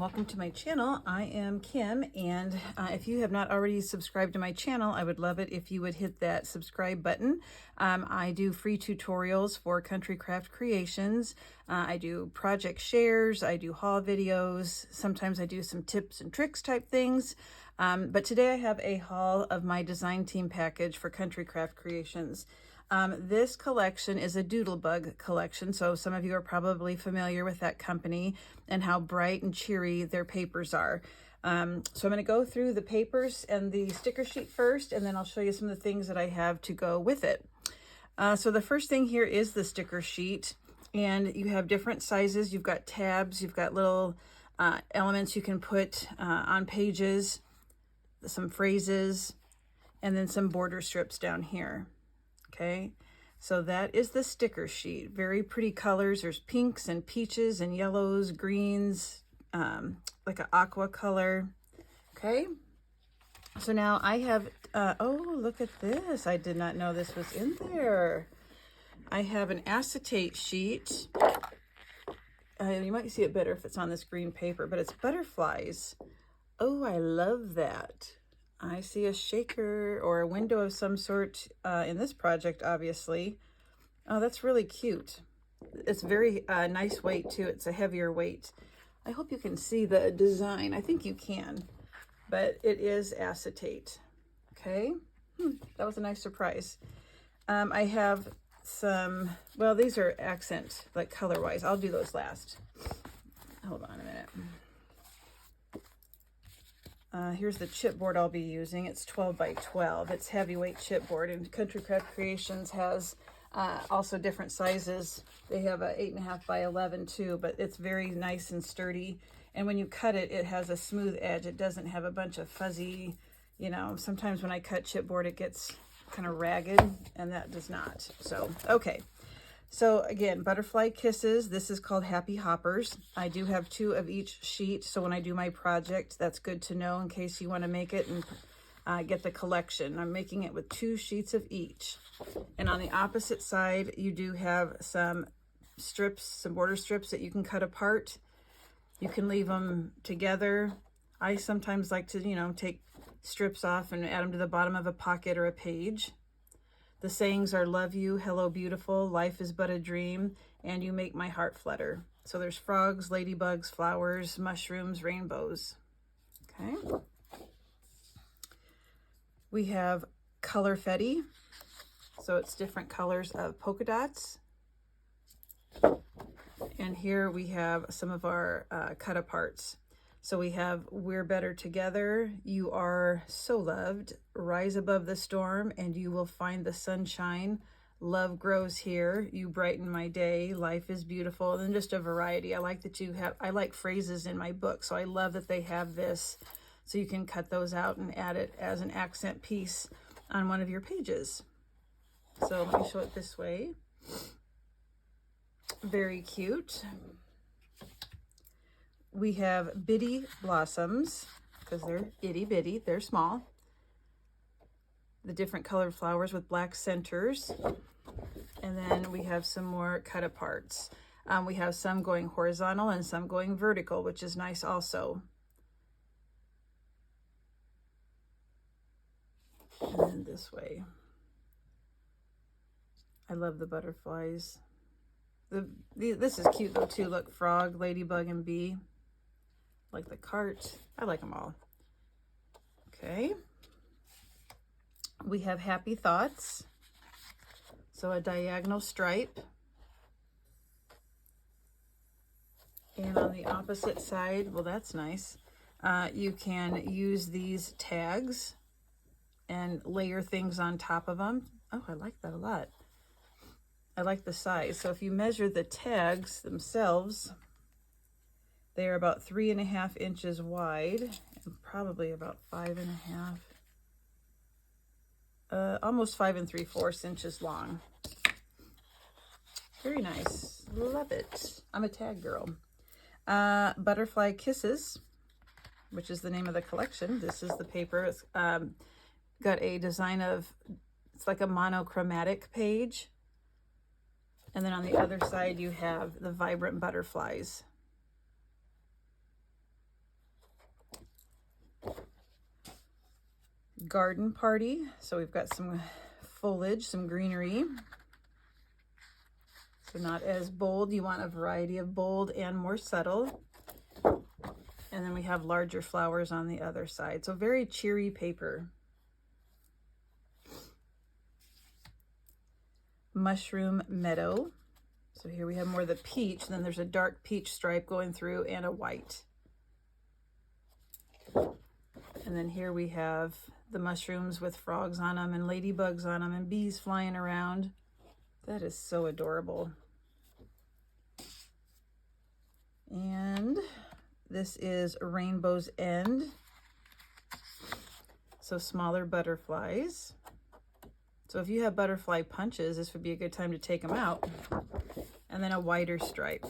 welcome to my channel. I am Kim, and if you have not already subscribed to my channel, I would love it if you would hit that subscribe button. I do free tutorials for Country Craft Creations. I do project shares, I do haul videos, sometimes I do some tips and tricks type things. But today I have a haul of my design team package for Country Craft Creations. This collection is a Doodlebug collection, so some of you are probably familiar with that company and how bright and cheery their papers are. So I'm going to go through the papers and the sticker sheet first, and then I'll show you some of the things that I have to go with it. So the first thing here is the sticker sheet, and you have different sizes. You've got tabs, you've got little elements you can put on pages, some phrases, and then some border strips down here. Okay, so that is the sticker sheet. Very pretty colors. There's pinks and peaches and yellows, greens, like an aqua color. Okay, so now I have, oh, look at this. I did not know this was in there. I have an acetate sheet. You might see it better if it's on this green paper, but it's butterflies. Oh, I love that. I see a shaker or a window of some sort in this project, obviously. Oh, that's really cute. It's very nice weight too. It's a heavier weight. I hope you can see the design. I think you can, but it is acetate. Okay, that was a nice surprise. I have some, well, these are accent, like color-wise. I'll do those last. Hold on a minute. Here's the chipboard I'll be using. It's 12 by 12. It's heavyweight chipboard, and Country Craft Creations has also different sizes. They have a 8.5 by 11 too, but it's very nice and sturdy. And when you cut it, it has a smooth edge. It doesn't have a bunch of fuzzy, you know, sometimes when I cut chipboard, it gets kind of ragged, and that does not. So, okay. So again, butterfly kisses. This is called Happy Hoppers. I do have 2 of each sheet, so when I do my project, that's good to know in case you want to make it and get the collection. I'm making it with 2 sheets of each. And on the opposite side, you do have some strips, some border strips that you can cut apart. You can leave them together. I sometimes like to, you know, take strips off and add them to the bottom of a pocket or a page. The sayings are love you, hello beautiful, life is but a dream, and you make my heart flutter. So there's frogs, ladybugs, flowers, mushrooms, rainbows. Okay. We have color fetti. So it's different colors of polka dots. And here we have some of our cut aparts. So we have We're Better Together, You Are So Loved, Rise Above the Storm, and You Will Find the Sunshine, Love Grows Here, You Brighten My Day, Life is Beautiful, and then just a variety. I like that you have, I like phrases in my book, so I love that they have this, so you can cut those out and add it as an accent piece on one of your pages. So let me show it this way. Very cute. We have bitty blossoms, because they're itty bitty, they're small. The different colored flowers with black centers. And then we have some more cut aparts. We have some going horizontal and some going vertical, which is nice also. And then this way. I love the butterflies. This is cute though too. Look, frog, ladybug, and bee. Like the cart. I like them all. Okay. We have happy thoughts. So a diagonal stripe. And on the opposite side, well, that's nice. You can use these tags and layer things on top of them. Oh, I like that a lot. I like the size. So if you measure the tags themselves, they are about 3.5 inches wide and probably about 5.5, almost 5 3/4 inches long. Very nice. Love it. I'm a tag girl. Butterfly Kisses, which is the name of the collection. This is the paper. It's got a design of, it's like a monochromatic page. And then on the other side, you have the vibrant butterflies. Garden party. So we've got some foliage, some greenery. So not as bold. You want a variety of bold and more subtle. And then we have larger flowers on the other side. So very cheery paper. Mushroom meadow. So here we have more of the peach, and then there's a dark peach stripe going through and a white. And then here we have the mushrooms with frogs on them and ladybugs on them and bees flying around. That is so adorable. And this is Rainbow's End. So smaller butterflies. So if you have butterfly punches, this would be a good time to take them out. And then a wider stripe.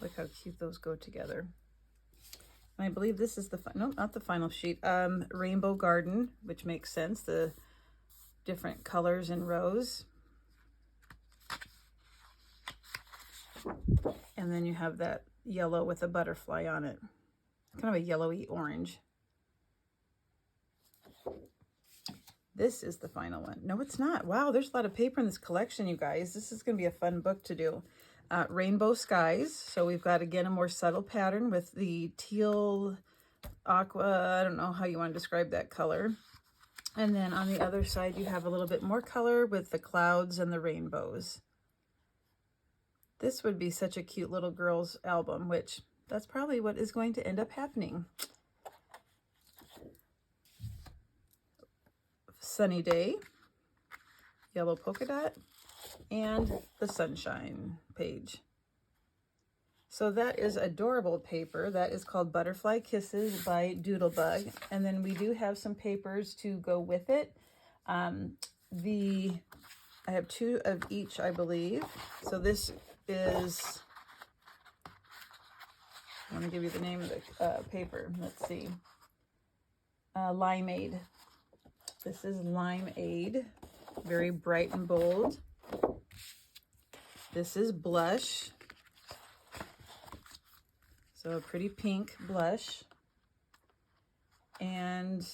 Look how cute those go together. And I believe this is the, no, not the final sheet. Rainbow Garden, which makes sense. The different colors in rows. And then you have that yellow with a butterfly on it. Kind of a yellowy orange. This is the final one. No, it's not. Wow, there's a lot of paper in this collection, you guys. This is going to be a fun book to do. Rainbow Skies. So we've got, again, a more subtle pattern with the teal, aqua, I don't know how you want to describe that color. And then on the other side, you have a little bit more color with the clouds and the rainbows. This would be such a cute little girl's album, which that's probably what is going to end up happening. Sunny Day, yellow polka dot, and the sunshine page. So that is adorable paper. That is called Butterfly Kisses by Doodlebug. And then we do have some papers to go with it. I have 2 of each, I believe. So this is, I want to give you the name of the paper. Let's see. Limeade. This is Limeade, very bright and bold. This is Blush, so a pretty pink blush. And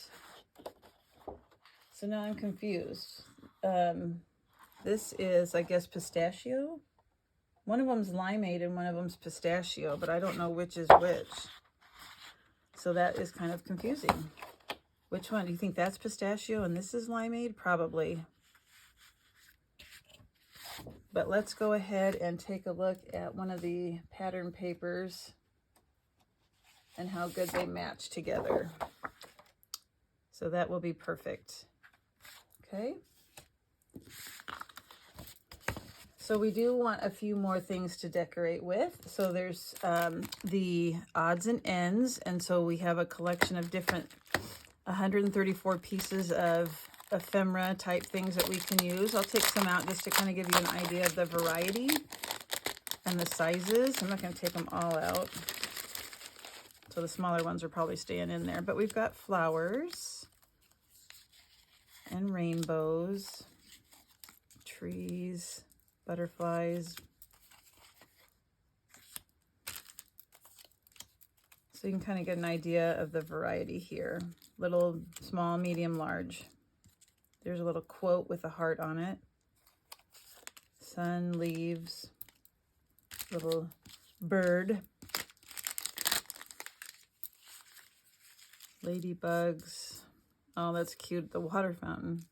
so now I'm confused. This is, I guess, Pistachio. One of them's Limeade and one of them's Pistachio, but I don't know which is which. So that is kind of confusing. Which one? Do you think that's Pistachio and this is Limeade? Probably. But let's go ahead and take a look at one of the pattern papers and how good they match together. So that will be perfect. Okay. So we do want a few more things to decorate with. So there's the odds and ends. And so we have a collection of different 134 pieces of ephemera type things that we can use. I'll take some out just to kind of give you an idea of the variety and the sizes. I'm not going to take them all out. So the smaller ones are probably staying in there. But we've got flowers and rainbows, trees, butterflies. So you can kind of get an idea of the variety here. Little, small, medium, large. There's a little quote with a heart on it. Sun, leaves, little bird. Ladybugs. Oh, that's cute. The water fountain.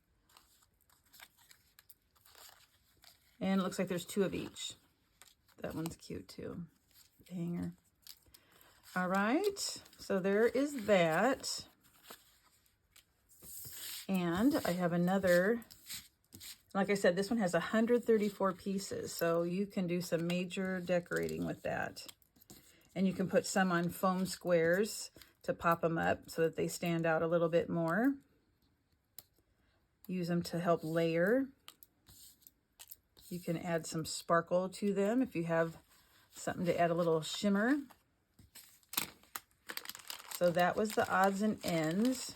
And it looks like there's 2 of each. That one's cute too. Hanger. All right. So there is that. And I have another, like I said, this one has 134 pieces. So you can do some major decorating with that. And you can put some on foam squares to pop them up so that they stand out a little bit more. Use them to help layer. You can add some sparkle to them if you have something to add a little shimmer. So that was the odds and ends.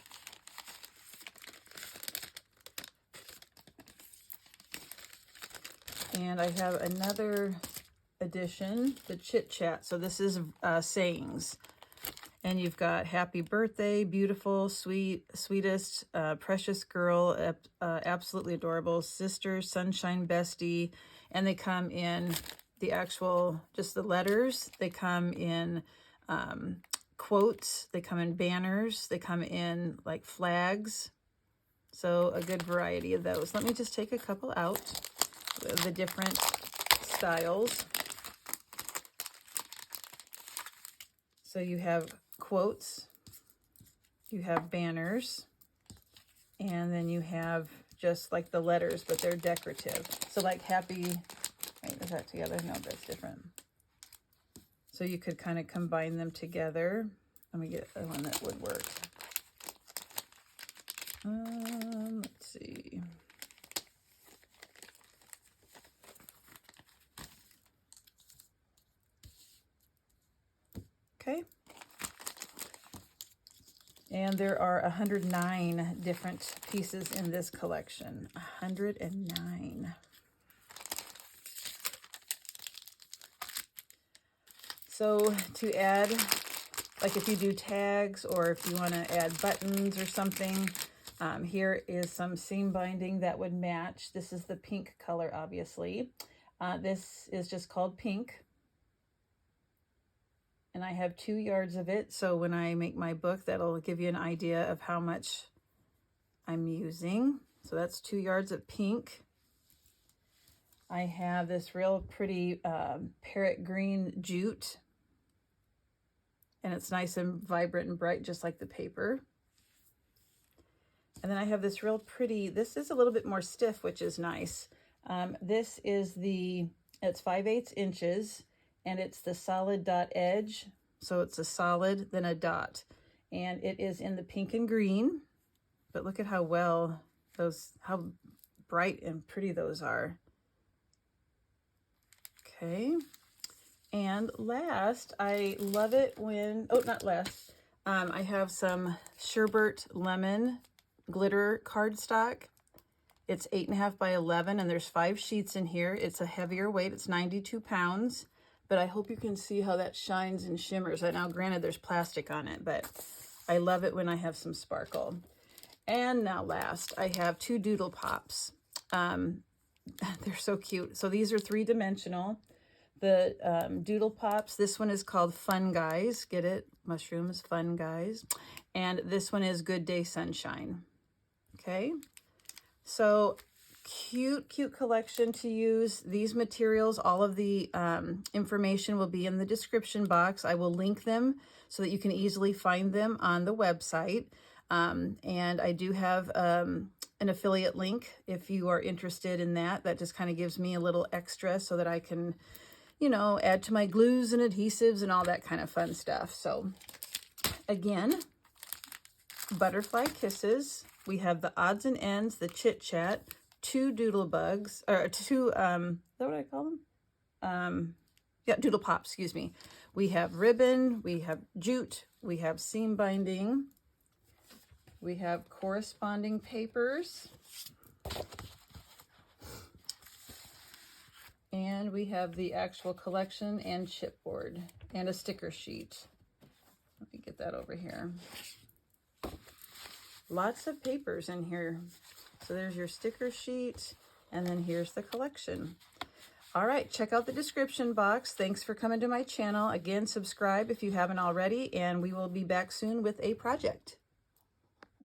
And I have another edition, the Chit Chat. So this is sayings. And you've got happy birthday, beautiful, sweet, sweetest, precious girl, absolutely adorable, sister, sunshine, bestie. And they come in the actual, just the letters. They come in quotes. They come in banners. They come in like flags. So a good variety of those. Let me just take a couple out of the different styles. So you have quotes, you have banners, and then you have just like the letters, but they're decorative. So like happy, wait, is that together? No, that's different. So you could kind of combine them together. Let me get one that would work. Let's see. Okay. And there are 109 different pieces in this collection. 109. So to add, like if you do tags or if you want to add buttons or something, here is some seam binding that would match. This is the pink color, obviously. This is just called pink. And I have 2 yards of it. So when I make my book, that'll give you an idea of how much I'm using. So that's 2 yards of pink. I have this real pretty parrot green jute. And it's nice and vibrant and bright, just like the paper. And then I have this real pretty, this is a little bit more stiff, which is nice. This is it's 5/8 inches. And it's the solid dot edge. So it's a solid, then a dot. And it is in the pink and green. But look at how how bright and pretty those are. Okay. And last, I love it when, oh, not last. I have some Sherbert Lemon glitter cardstock. It's 8.5 by 11, and there's 5 sheets in here. It's a heavier weight. It's 92 pounds. But I hope you can see how that shines and shimmers. Now, granted, there's plastic on it, but I love it when I have some sparkle. And now last, I have 2 Doodle Pops. They're so cute. So these are 3-dimensional. The Doodle Pops, this one is called Fun Guys. Get it? Mushrooms, Fun Guys. And this one is Good Day Sunshine. Okay. So cute collection to use. These materials, all of the information will be in the description box. I will link them so that you can easily find them on the website. And I do have an affiliate link if you are interested in that. That just kind of gives me a little extra so that I can, you know, add to my glues and adhesives and all that kind of fun stuff. So again, Butterfly Kisses. We have the Odds and Ends, the Chit Chat, 2 Doodlebugs, or 2, is that what I call them? Yeah, Doodle Pops, excuse me. We have ribbon, we have jute, we have seam binding, we have corresponding papers, and we have the actual collection and chipboard, and a sticker sheet. Let me get that over here. Lots of papers in here. So there's your sticker sheet, and then here's the collection. All right, check out the description box. Thanks for coming to my channel. Again, subscribe if you haven't already, and we will be back soon with a project.